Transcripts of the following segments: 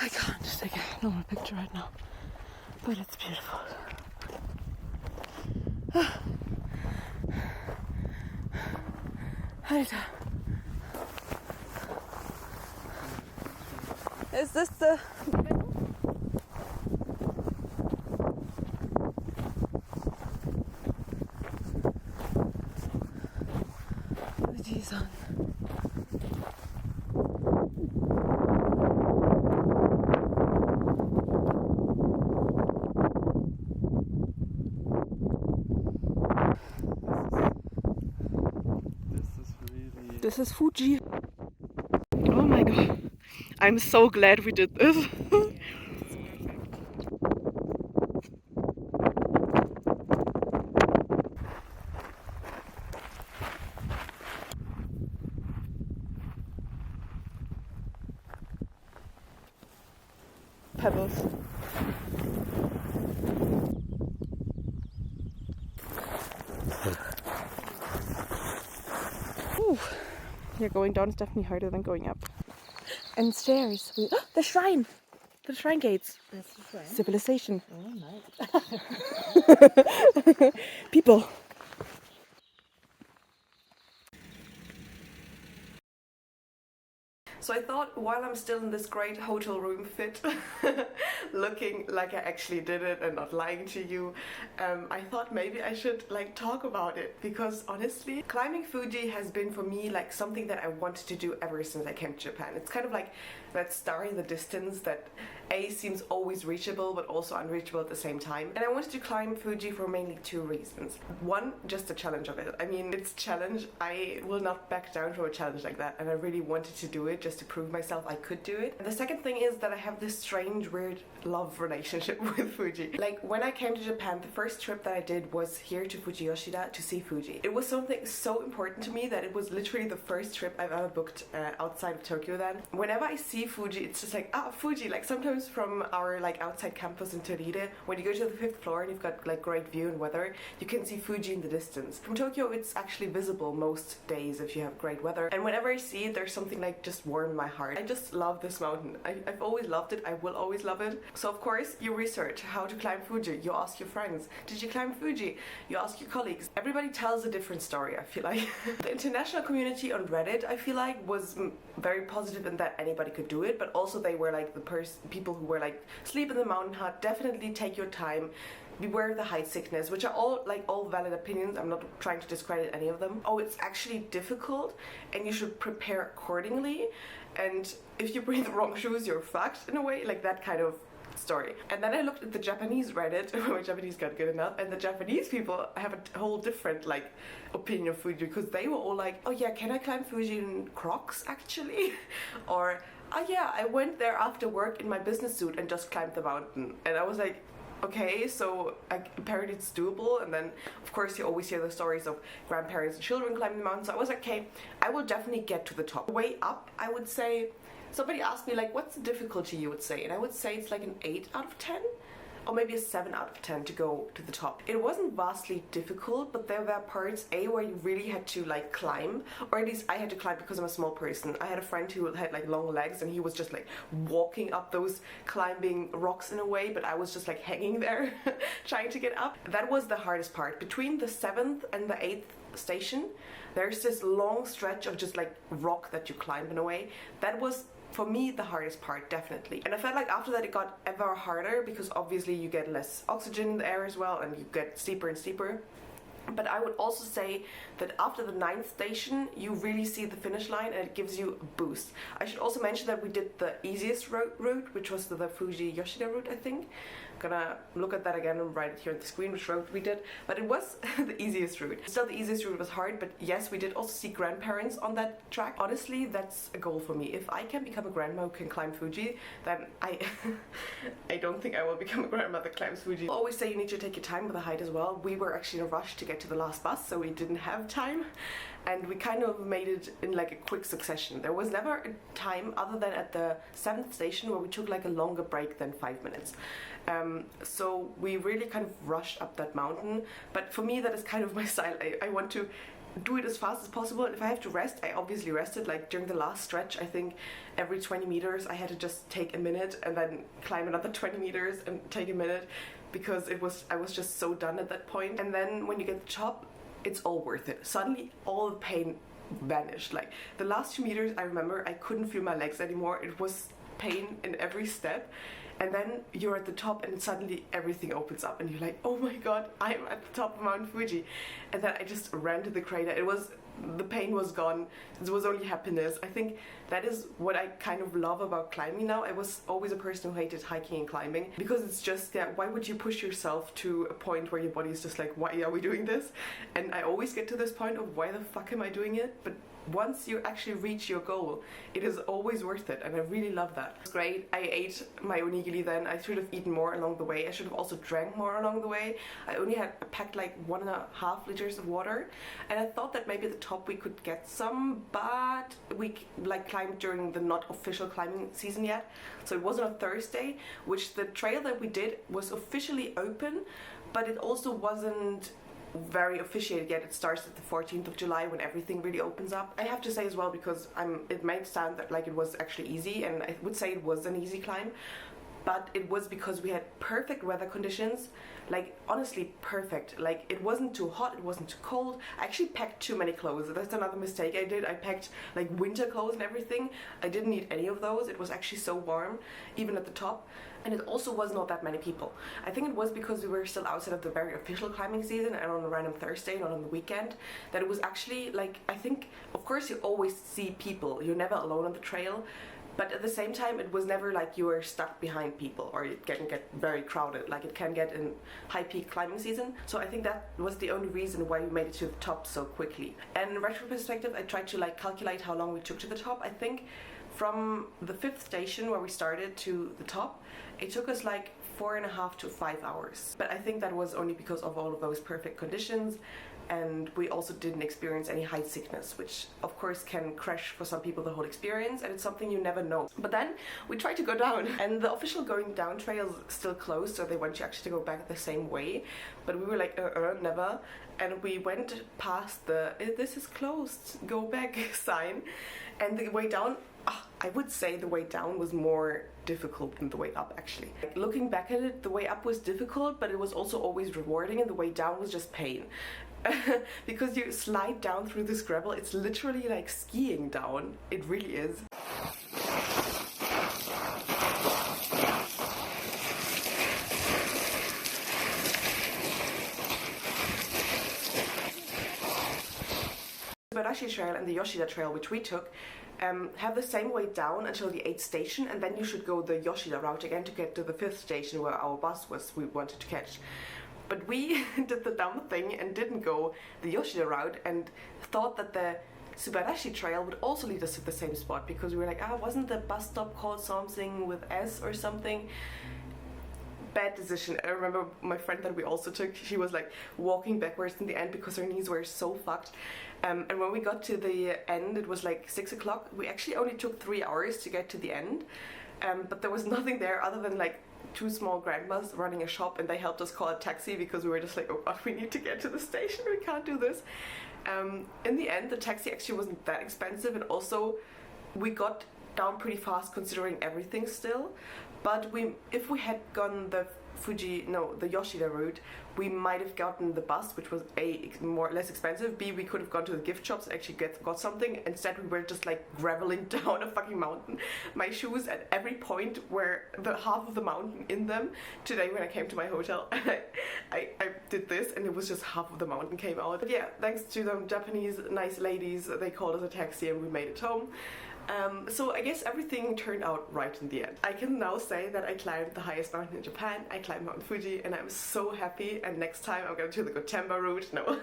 I can't take a normal picture right now, but it's beautiful. Alter. Is this the... These on. This is Fuji. Oh my god. I'm so glad we did this. Pebbles. Ooh. Yeah, going down is definitely harder than going up. And stairs. The shrine! The shrine gates. That's the shrine. Civilization. Oh, nice. People. So I thought, while I'm still in this great hotel room fit, looking like I actually did it and not lying to you, I thought maybe I should like talk about it, because honestly, climbing Fuji has been for me like something that I wanted to do ever since I came to Japan. It's kind of like that star in the distance that seems always reachable but also unreachable at the same time. And I wanted to climb Fuji for mainly two reasons. One, just the challenge of it. I mean, it's a challenge. I will not back down from a challenge like that, and I really wanted to do it just to prove myself I could do it. And the second thing is that I have this strange, weird love relationship with Fuji. Like, when I came to Japan, the first trip that I did was here to Fuji Yoshida to see Fuji. It was something so important to me that it was literally the first trip I've ever booked outside of Tokyo then. Whenever I see Fuji, it's just like, ah, Fuji. Like, sometimes from our like outside campus in Toride, when you go to the 5th floor and you've got like great view and weather, you can see Fuji in the distance. From Tokyo, it's actually visible most days if you have great weather. And whenever I see it, there's something like just warm in my heart. I just love this mountain. I've always loved it. I will always love it. So of course, you research how to climb Fuji. You ask your friends, did you climb Fuji? You ask your colleagues. Everybody tells a different story, I feel like. The international community on Reddit, I feel like, was very positive in that anybody could do it, but also they were like the people who were like, sleep in the mountain hut, definitely take your time, beware of the height sickness, which are all valid opinions. I'm not trying to discredit any of them. Oh, it's actually difficult and you should prepare accordingly, and if you bring the wrong shoes, you're fucked in a way, like that kind of story. And then I looked at the Japanese Reddit, my Japanese got good enough, and the Japanese people have a whole different like opinion of Fuji, because they were all like, oh yeah, can I climb Fuji in Crocs actually? Or, oh yeah, I went there after work in my business suit and just climbed the mountain. And I was like, okay, so apparently it's doable. And then of course you always hear the stories of grandparents and children climbing the mountain. So I was like, okay, I will definitely get to the top. Way up, I would say, somebody asked me like, what's the difficulty you would say? And I would say it's like an 8 out of 10. Or maybe a 7 out of 10 to go to the top. It wasn't vastly difficult, but there were parts where you really had to like climb, or at least I had to climb because I'm a small person. I had a friend who had like long legs and he was just like walking up those climbing rocks in a way, but I was just like hanging there trying to get up. That was the hardest part. Between the 7th and the 8th station, there's this long stretch of just like rock that you climb in a way. That was, for me, the hardest part, definitely. And I felt like after that it got ever harder, because obviously you get less oxygen in the air as well, and you get steeper and steeper. But I would also say that after the 9th station, you really see the finish line, and it gives you a boost. I should also mention that we did the easiest route, which was the Fuji Yoshida route, I think. Gonna look at that again and write it here on the screen which route we did, but it was the easiest route. Still, the easiest route was hard, but yes, we did also see grandparents on that track. Honestly, that's a goal for me. If I can become a grandma who can climb Fuji, then I I don't think I will become a grandma that climbs Fuji. I always say you need to take your time with the height as well. We were actually in a rush to get to the last bus, so we didn't have time, and we kind of made it in like a quick succession. There was never a time other than at the 7th station where we took like a longer break than 5 minutes. So we really kind of rushed up that mountain, but for me that is kind of my style. I want to do it as fast as possible, and if I have to rest, I obviously rested. Like during the last stretch, I think every 20 meters I had to just take a minute and then climb another 20 meters and take a minute, because I was just so done at that point. And then when you get to the top, it's all worth it. Suddenly all the pain vanished. Like the last 2 meters, I remember I couldn't feel my legs anymore. It was pain in every step. And then you're at the top and suddenly everything opens up and you're like, oh my god, I'm at the top of Mount Fuji. And then I just ran to the crater. The pain was gone. It was only happiness. I think that is what I kind of love about climbing now. I was always a person who hated hiking and climbing, because it's just, yeah, why would you push yourself to a point where your body is just like, why are we doing this? And I always get to this point of, why the fuck am I doing it? But once you actually reach your goal, it is always worth it, and I really love that. It's great. I ate my onigiri then. I should have eaten more along the way. I should have also drank more along the way. I only had packed like 1.5 liters of water, and I thought that maybe at the top we could get some, but we like climbed during the not official climbing season yet, so it was on a Thursday, which the trail that we did was officially open, but it also wasn't very officiated yet. It starts at the 14th of July when everything really opens up. I have to say as well, because it might sound that like it was actually easy, and I would say it was an easy climb, but it was because we had perfect weather conditions. Like honestly perfect. Like it wasn't too hot, it wasn't too cold. I actually packed too many clothes. That's another mistake I did. I packed like winter clothes and everything. I didn't need any of those. It was actually so warm, even at the top. And it also was not that many people. I think it was because we were still outside of the very official climbing season and on a random Thursday, not on the weekend, that it was actually like, I think, of course you always see people. You're never alone on the trail. But at the same time, it was never like you were stuck behind people, or it can get very crowded like it can get in high peak climbing season. So I think that was the only reason why we made it to the top so quickly. And in retro perspective, I tried to like calculate how long we took to the top. I think from the 5th station where we started to the top, it took us like 4.5 to 5 hours. But I think that was only because of all of those perfect conditions, and we also didn't experience any height sickness, which of course can crash for some people the whole experience, and it's something you never know. But then we tried to go down, and the official going down trail is still closed, so they want you actually to go back the same way, but we were like never, and we went past the this is closed, go back sign, and the way down, I would say the way down was more difficult than the way up, actually. Like, looking back at it, the way up was difficult, but it was also always rewarding, and the way down was just pain. Because you slide down through this gravel, it's literally like skiing down. It really is. The Subarashi Trail and the Yoshida Trail, which we took, have the same way down until the 8th station, and then you should go the Yoshida route again to get to the 5th station where our bus was we wanted to catch. But we did the dumb thing and didn't go the Yoshida route and thought that the Subarashi Trail would also lead us to the same spot, because we were like, wasn't the bus stop called something with S or something? Bad decision. I remember my friend that we also took, she was like walking backwards in the end because her knees were so fucked. And when we got to the end, it was like 6 o'clock. We actually only took 3 hours to get to the end. But there was nothing there other than like 2 small grandmas running a shop, and they helped us call a taxi because we were just like, oh god, we need to get to the station, we can't do this. In the end, the taxi actually wasn't that expensive, and also we got down pretty fast considering everything still. But if we had gone the Yoshida route, we might have gotten the bus, which was A, more less expensive, B, we could have gone to the gift shops and actually got something. Instead we were just like graveling down a fucking mountain. My shoes at every point were the half of the mountain in them. Today when I came to my hotel, I did this and it was just half of the mountain came out. But yeah, thanks to them Japanese nice ladies, they called us a taxi and we made it home. So I guess everything turned out right in the end. I can now say that I climbed the highest mountain in Japan. I climbed Mount Fuji and I'm so happy, and next time I'm gonna do the Gotemba route. No.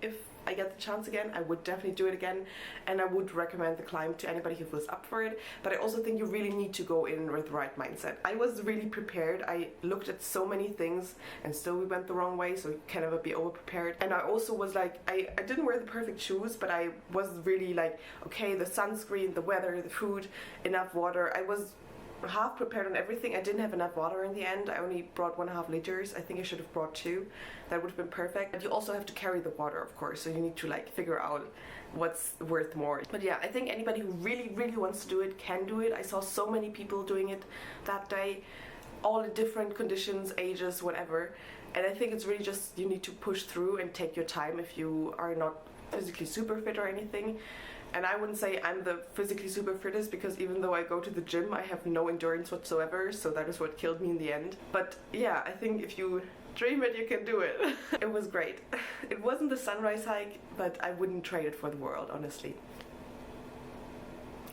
If I get the chance again, I would definitely do it again, and I would recommend the climb to anybody who feels up for it. But I also think you really need to go in with the right mindset. I was really prepared. I looked at so many things and still we went the wrong way, so you can never be over prepared. And I also was like, I didn't wear the perfect shoes, but I was really like, okay, the sunscreen, the weather, the food, enough water. I was half prepared on everything. I didn't have enough water in the end. I only brought 1.5 liters. I think I should have brought 2. That would have been perfect. But you also have to carry the water, of course, so you need to like figure out what's worth more. But yeah, I think anybody who really wants to do it can do it. I saw so many people doing it that day, all in different conditions, ages, whatever. And I think it's really just, you need to push through and take your time if you are not physically super fit or anything. And I wouldn't say I'm the physically super fittest, because even though I go to the gym, I have no endurance whatsoever, so that is what killed me in the end. But yeah, I think if you dream it, you can do it. It was great. It wasn't the sunrise hike, but I wouldn't trade it for the world, honestly.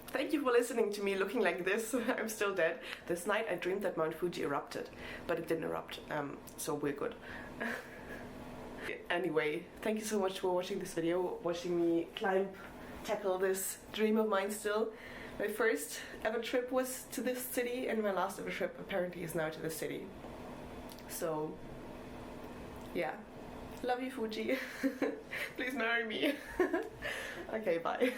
Thank you for listening to me looking like this. I'm still dead. This night I dreamed that Mount Fuji erupted, but it didn't erupt, so we're good. Anyway, thank you so much for watching this video, watching me tackle this dream of mine still. My first ever trip was to this city, and my last ever trip apparently is now to this city. So yeah, love you Fuji. Please marry me. Okay, bye.